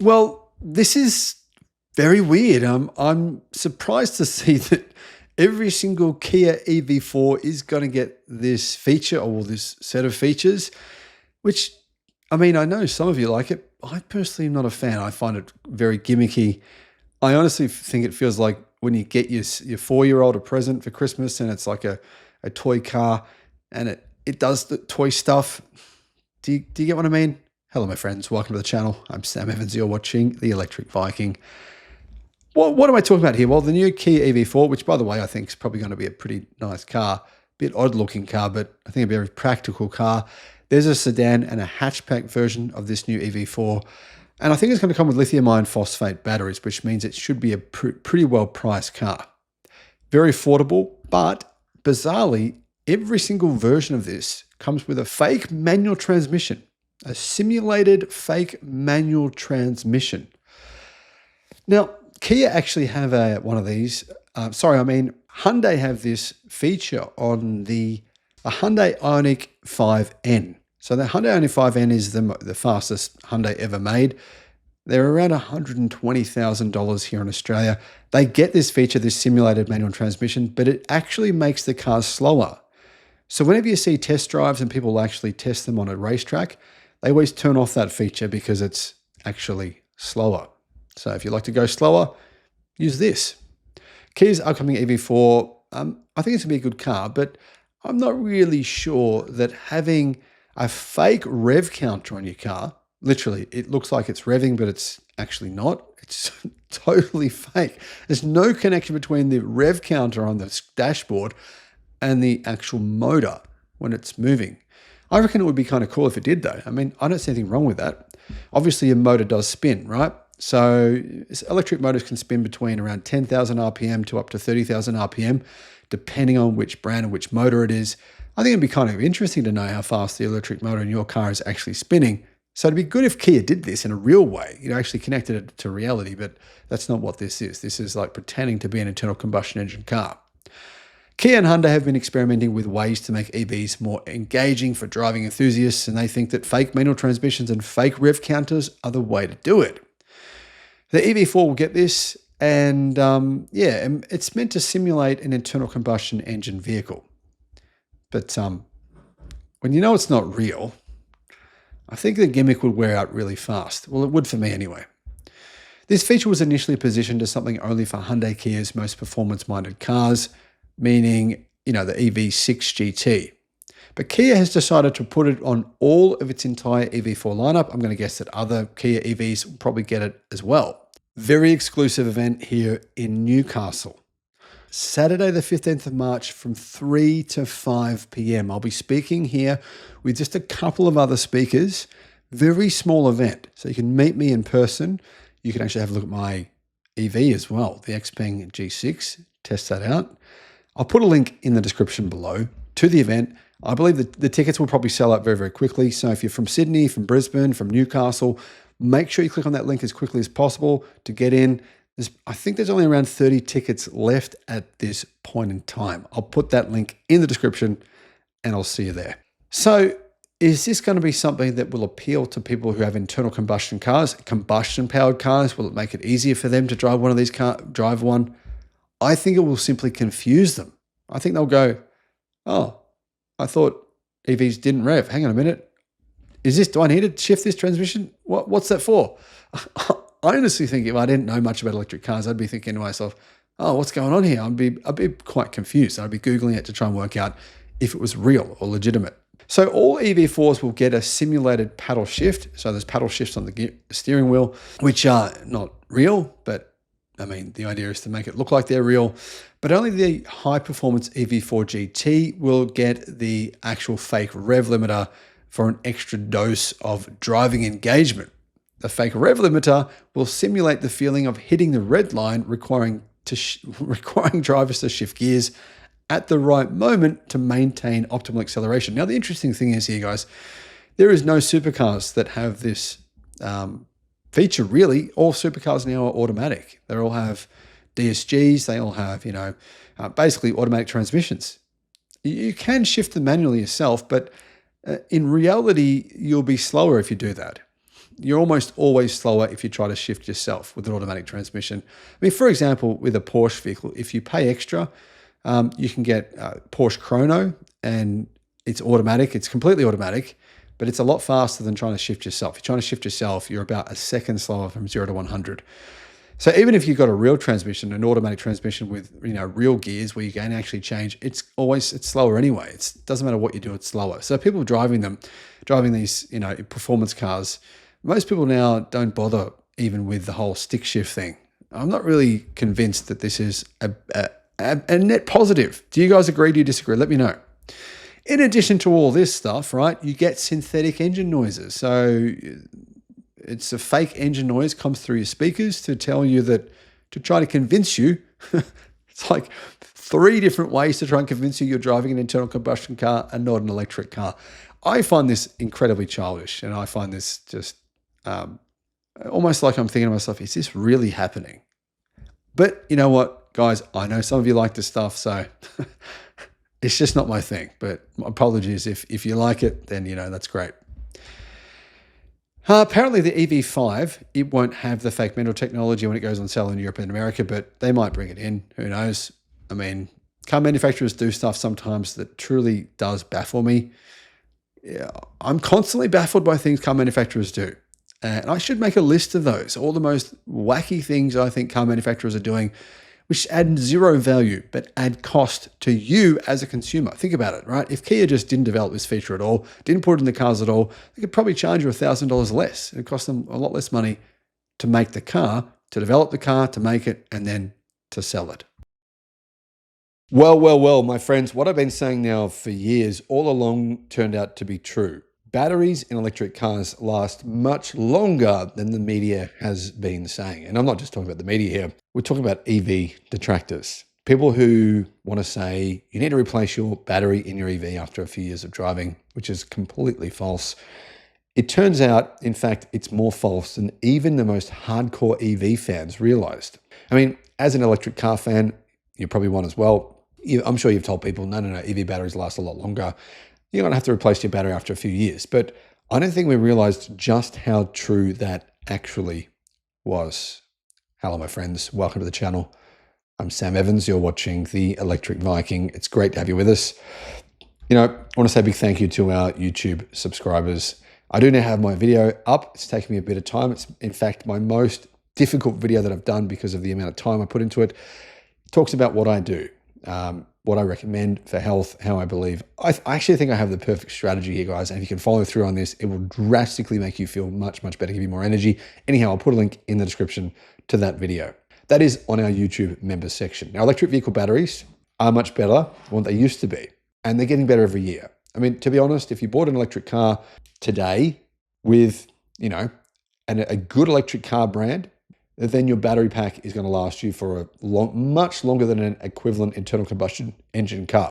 Well, this is very weird. I'm surprised to see that every single Kia EV4 is going to get this feature or this set of features, which, I mean, I know some of you like it. I personally am not a fan. I find it very gimmicky. I honestly think it feels like when you get your 4-year-old a present for Christmas and it's like a toy car and it does the toy stuff. Do you get what I mean? Hello, my friends. Welcome to the channel. I'm Sam Evans. You're watching the Electric Viking. What am I talking about here? Well, the new Kia EV4, which, by the way, I think is probably going to be a pretty nice car. Bit odd-looking car, but I think it'll be a very practical car. There's a sedan and a hatchback version of this new EV4. And I think it's going to come with lithium iron phosphate batteries, which means it should be a pretty well-priced car. Very affordable, but bizarrely, every single version of this comes with a fake manual transmission. A simulated fake manual transmission. Now, Kia actually have one of these. Hyundai have this feature on the Hyundai Ioniq 5N. So the Hyundai Ioniq 5N is the fastest Hyundai ever made. They're around $120,000 here in Australia. They get this feature, this simulated manual transmission, but it actually makes the cars slower. So whenever you see test drives and people actually test them on a racetrack, they always turn off that feature because it's actually slower. So if you like to go slower, use this. Kia's upcoming EV4, I think it's going to be a good car, but I'm not really sure that having a fake rev counter on your car, literally, it looks like it's revving, but it's actually not. It's totally fake. There's no connection between the rev counter on the dashboard and the actual motor when it's moving. I reckon it would be kind of cool if it did, though. I mean, I don't see anything wrong with that. Obviously, your motor does spin, right? So electric motors can spin between around 10,000 RPM to up to 30,000 RPM, depending on which brand and which motor it is. I think it'd be kind of interesting to know how fast the electric motor in your car is actually spinning. So it'd be good if Kia did this in a real way, actually connected it to reality, but that's not what this is. This is like pretending to be an internal combustion engine car. Kia and Hyundai have been experimenting with ways to make EVs more engaging for driving enthusiasts, and they think that fake manual transmissions and fake rev counters are the way to do it. The EV4 will get this, and it's meant to simulate an internal combustion engine vehicle. But when you know it's not real, I think the gimmick would wear out really fast. Well, it would for me anyway. This feature was initially positioned as something only for Hyundai Kia's most performance-minded cars, meaning, the EV6 GT. But Kia has decided to put it on all of its entire EV4 lineup. I'm going to guess that other Kia EVs will probably get it as well. Very exclusive event here in Newcastle. Saturday the 15th of March from 3 to 5 p.m. I'll be speaking here with just a couple of other speakers. Very small event. So you can meet me in person. You can actually have a look at my EV as well, the Xpeng G6. Test that out. I'll put a link in the description below to the event. I believe that the tickets will probably sell out very, very quickly. So if you're from Sydney, from Brisbane, from Newcastle, make sure you click on that link as quickly as possible to get in. I think there's only around 30 tickets left at this point in time. I'll put that link in the description and I'll see you there. So is this going to be something that will appeal to people who have internal combustion cars, combustion powered cars? Will it make it easier for them to drive one of these cars, drive one? I think it will simply confuse them. I think they'll go, oh, I thought EVs didn't rev. Hang on a minute. Do I need to shift this transmission? What's that for? I honestly think if I didn't know much about electric cars, I'd be thinking to myself, oh, what's going on here? I'd be quite confused. I'd be Googling it to try and work out if it was real or legitimate. So all EV4s will get a simulated paddle shift. So there's paddle shifts on the steering wheel, which are not real, but I mean, the idea is to make it look like they're real, but only the high-performance EV4 GT will get the actual fake rev limiter for an extra dose of driving engagement. The fake rev limiter will simulate the feeling of hitting the red line, requiring drivers to shift gears at the right moment to maintain optimal acceleration. Now, the interesting thing is here, guys, there is no supercars that have this feature, really. All supercars now are automatic. They all have DSGs. They all have, basically automatic transmissions. You can shift them manually yourself, but in reality, you'll be slower if you do that. you're almost always slower if you try to shift yourself with an automatic transmission. I mean, for example, with a Porsche vehicle, if you pay extra, you can get Porsche Chrono, and it's automatic. It's completely automatic, but it's a lot faster than trying to shift yourself. If you're trying to shift yourself, you're about a second slower from 0 to 100. So even if you've got a real transmission, an automatic transmission with real gears where you can actually change, it's slower anyway. It doesn't matter what you do, it's slower. So people driving these performance cars, most people now don't bother even with the whole stick shift thing. I'm not really convinced that this is a net positive. Do you guys agree? Do you disagree? Let me know. In addition to all this stuff, right, you get synthetic engine noises. So it's a fake engine noise comes through your speakers to tell you to try to convince you. It's like 3 different ways to try and convince you you're driving an internal combustion car and not an electric car. I find this incredibly childish, and I find this just almost like I'm thinking to myself, is this really happening? But you know what, guys, I know some of you like this stuff, so it's just not my thing. But apologies if you like it, then that's great. Apparently the EV5, it won't have the fake metal technology when it goes on sale in Europe and America, but they might bring it in. Who knows? I mean, car manufacturers do stuff sometimes that truly does baffle me. Yeah, I'm constantly baffled by things car manufacturers do. And I should make a list of those, all the most wacky things I think car manufacturers are doing, which add 0 value, but add cost to you as a consumer. Think about it, right? If Kia just didn't develop this feature at all, didn't put it in the cars at all, they could probably charge you $1,000 less. It cost them a lot less money to make the car, to develop the car, to make it, and then to sell it. Well, my friends, what I've been saying now for years all along turned out to be true. Batteries in electric cars last much longer than the media has been saying. And I'm not just talking about the media here. We're talking about EV detractors. People who want to say you need to replace your battery in your EV after a few years of driving, which is completely false. It turns out, in fact, it's more false than even the most hardcore EV fans realized. I mean, as an electric car fan, you're probably one as well. I'm sure you've told people, no, EV batteries last a lot longer. You're going to have to replace your battery after a few years. But I don't think we realized just how true that actually was. Hello, my friends. Welcome to the channel. I'm Sam Evans. You're watching the Electric Viking. It's great to have you with us. I want to say a big thank you to our YouTube subscribers. I do now have my video up. It's taken me a bit of time. It's, in fact, my most difficult video that I've done because of the amount of time I put into it. It talks about what I do. What I recommend for health, how I believe. I actually think I have the perfect strategy here, guys. And if you can follow through on this, it will drastically make you feel much, much better, give you more energy. Anyhow, I'll put a link in the description to that video. That is on our YouTube members section. Now, electric vehicle batteries are much better than what they used to be. And they're getting better every year. I mean, to be honest, if you bought an electric car today with, a good electric car brand, then your battery pack is going to last you for much longer than an equivalent internal combustion engine car.